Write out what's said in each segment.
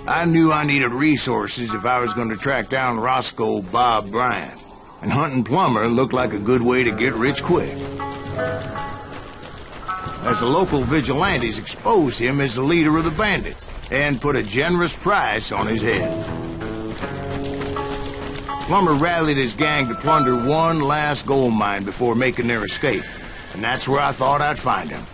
I knew I needed resources if I was going to track down Roscoe Bob Bryant, and hunting Plummer looked like a good way to get rich quick. As the local vigilantes exposed him as the leader of the bandits, and put a generous price on his head. Plummer rallied his gang to plunder one last gold mine before making their escape, and that's where I thought I'd find him.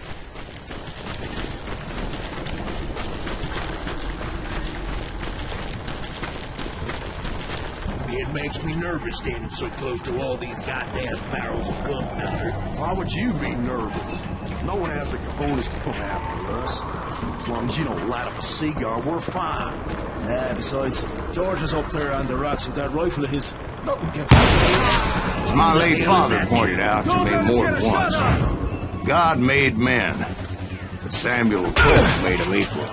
It makes me nervous standing so close to all these goddamn barrels of gunpowder. Why would you be nervous? No one has the cojones to come after us. As long as you don't light up a cigar, we're fine. Besides, George is up there on the rocks with that rifle of his. Nothing gets As my late father pointed out to me more than once, God made men, but Samuel Colt made them equal.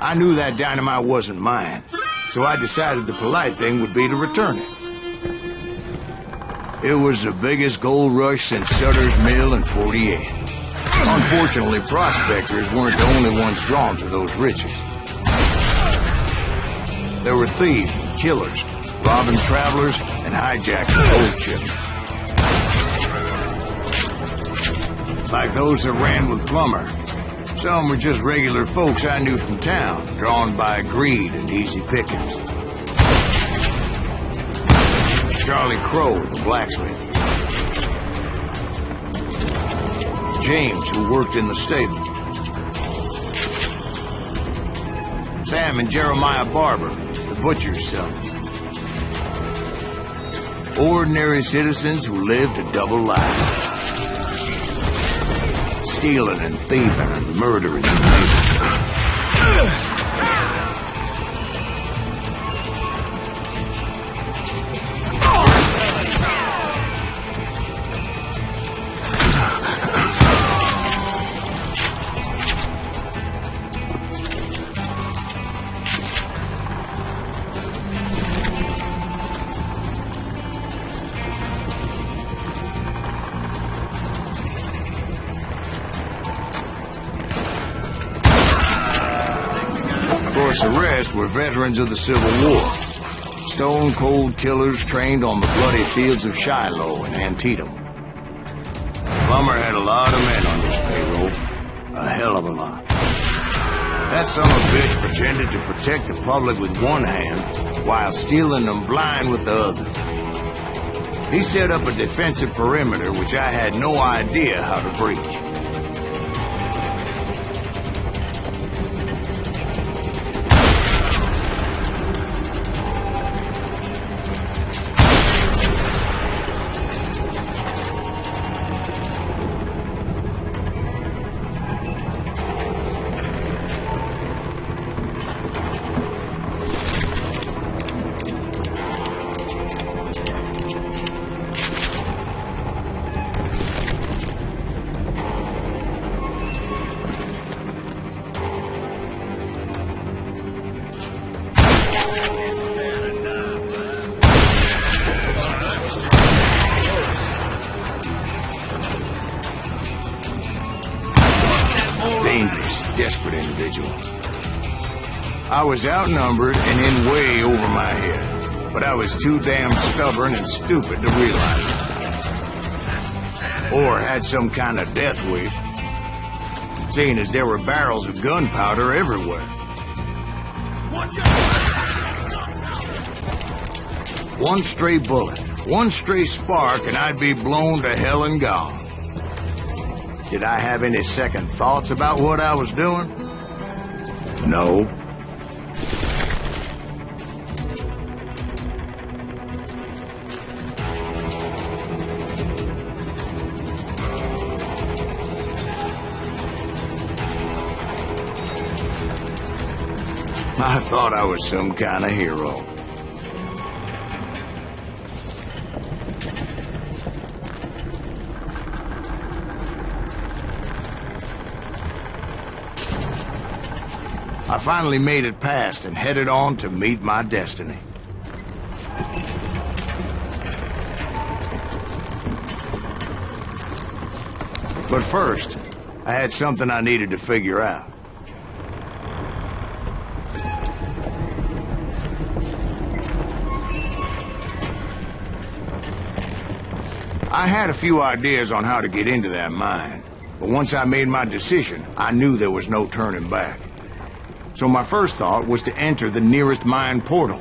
I knew that dynamite wasn't mine, so I decided the polite thing would be to return it. It was the biggest gold rush since Sutter's Mill in '48. Unfortunately, prospectors weren't the only ones drawn to those riches. There were thieves and killers, robbing travelers and hijacking gold shipments. Like those that ran with Plummer. Some were just regular folks I knew from town, drawn by greed and easy pickings. Charlie Crow, the blacksmith. James, who worked in the stable. Sam and Jeremiah Barber, the butcher's sons. Ordinary citizens who lived a double life. Stealing and thieving and murdering and raping. The rest were veterans of the Civil War. Stone-cold killers trained on the bloody fields of Shiloh and Antietam. Plummer had a lot of men on his payroll. A hell of a lot. That son of a bitch pretended to protect the public with one hand while stealing them blind with the other. He set up a defensive perimeter which I had no idea how to breach. Desperate individual. I was outnumbered and in way over my head, but I was too damn stubborn and stupid to realize it. Or had some kind of death wish, seeing as there were barrels of gunpowder everywhere. One stray bullet, one stray spark, and I'd be blown to hell and gone. Did I have any second thoughts about what I was doing? No. I thought I was some kind of hero. I finally made it past and headed on to meet my destiny. But first, I had something I needed to figure out. I had a few ideas on how to get into that mine, but once I made my decision, I knew there was no turning back. So my first thought was to enter the nearest mine portal.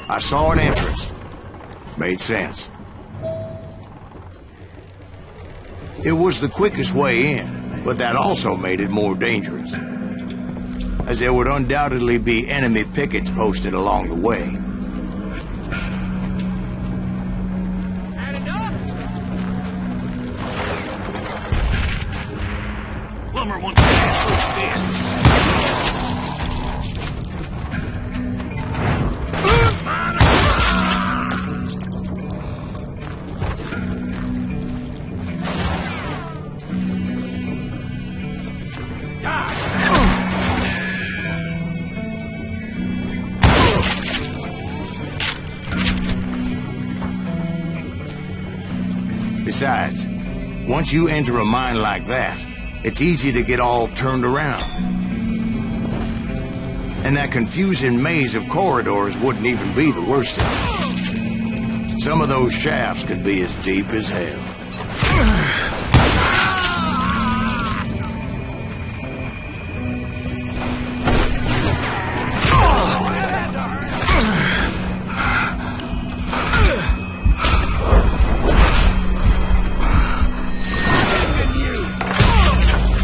I saw an entrance. Made sense. It was the quickest way in, but that also made it more dangerous, as there would undoubtedly be enemy pickets posted along the way. Plumber wants to ask for spin. Besides, once you enter a mine like that, it's easy to get all turned around. And that confusing maze of corridors wouldn't even be the worst of it. Some of those shafts could be as deep as hell.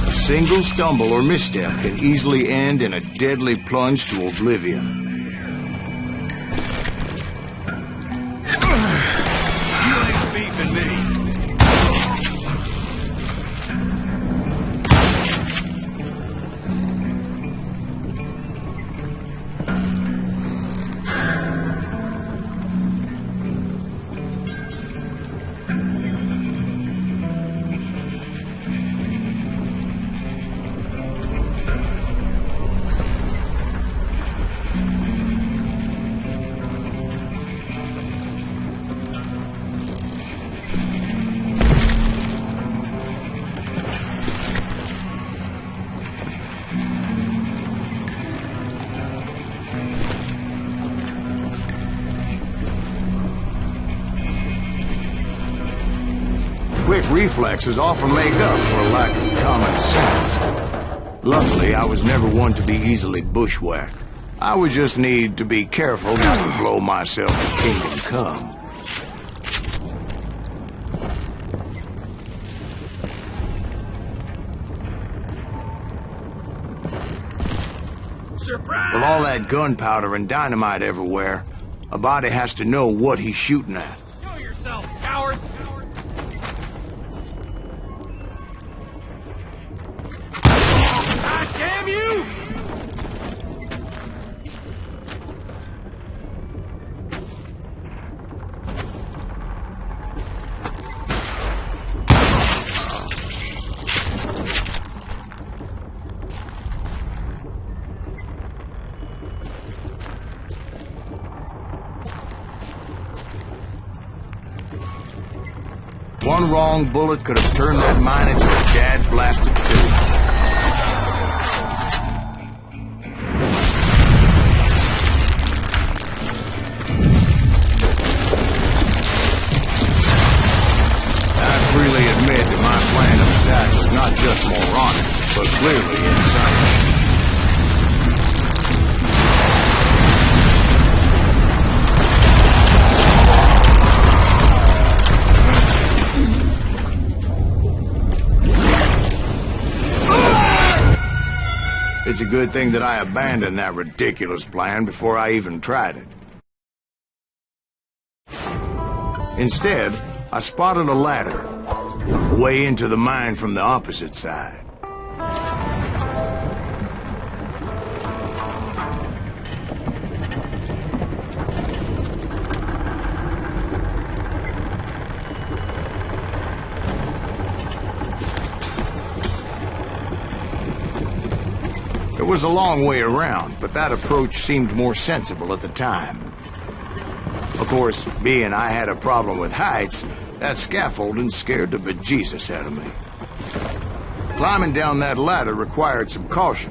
A single stumble or misstep can easily end in a deadly plunge to oblivion. You ain't beefing me. Quick reflexes often make up for a lack of common sense. Luckily, I was never one to be easily bushwhacked. I would just need to be careful not to blow myself to kingdom come. Surprise! With all that gunpowder and dynamite everywhere, a body has to know what he's shooting at. Show yourself, coward! God damn you! One wrong bullet could have turned that mine into a dad-blasted tube. I freely admit that my plan of attack was not just moronic, but clearly insane. It's a good thing that I abandoned that ridiculous plan before I even tried it. Instead, I spotted a ladder, a way into the mine from the opposite side. There was a long way around, but that approach seemed more sensible at the time. Of course, being I had a problem with heights, that scaffolding scared the bejesus out of me. Climbing down that ladder required some caution,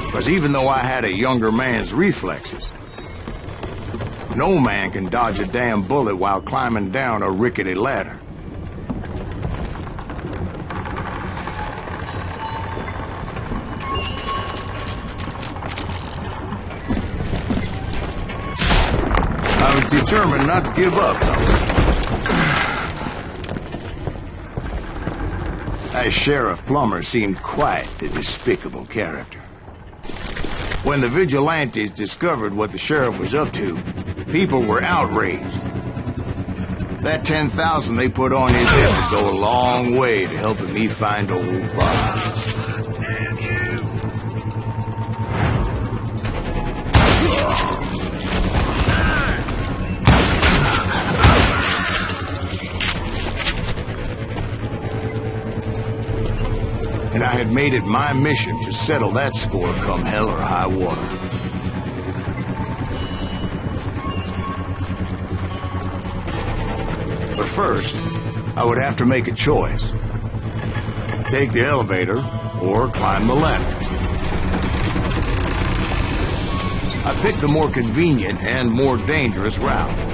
because even though I had a younger man's reflexes, no man can dodge a damn bullet while climbing down a rickety ladder. I was determined not to give up, though. As Sheriff Plummer seemed quite the despicable character. When the vigilantes discovered what the sheriff was up to, people were outraged. That 10,000 they put on his head would go a long way to helping me find old Bob. Damn you! And I had made it my mission to settle that score come hell or high water. But first, I would have to make a choice. Take the elevator or climb the ladder. I picked the more convenient and more dangerous route.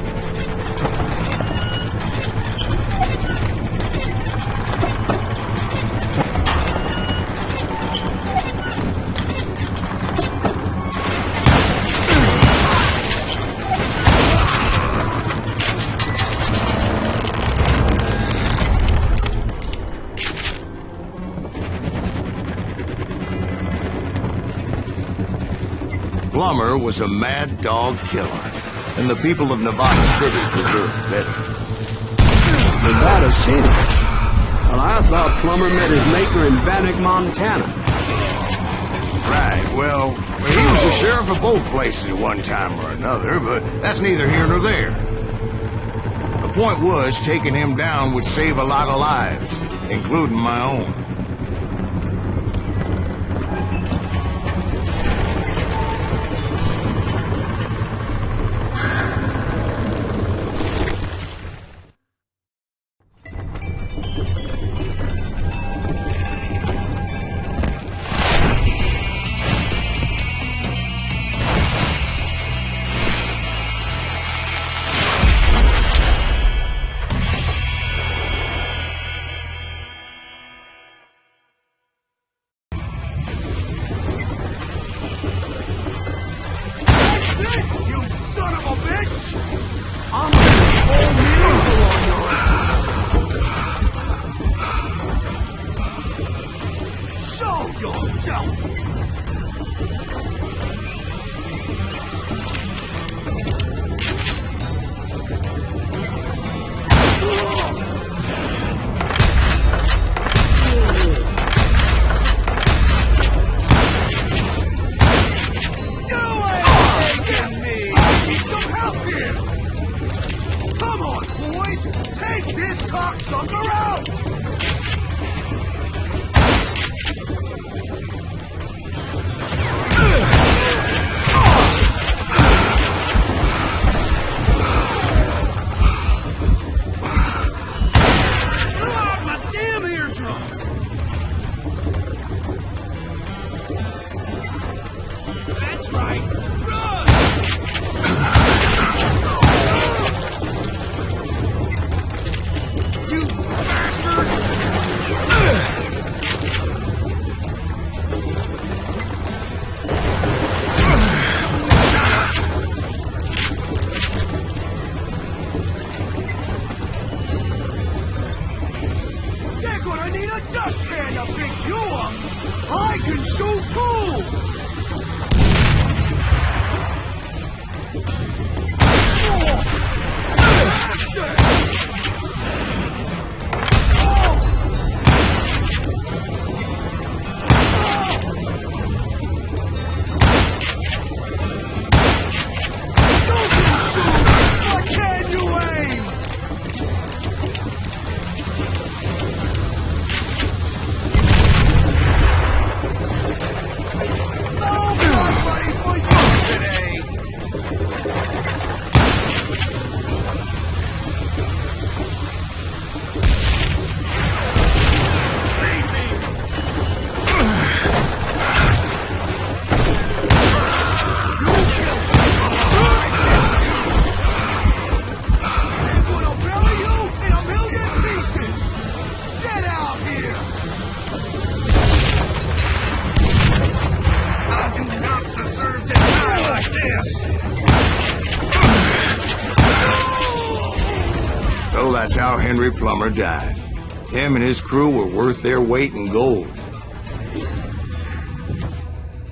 Plummer was a mad dog killer, and the people of Nevada City deserved better. Nevada City? Well, I thought Plummer met his maker in Bannock, Montana. Right, well, he was the sheriff of both places at one time or another, but that's neither here nor there. The point was, taking him down would save a lot of lives, including my own. ass! So that's how Henry Plummer died. Him and his crew were worth their weight in gold.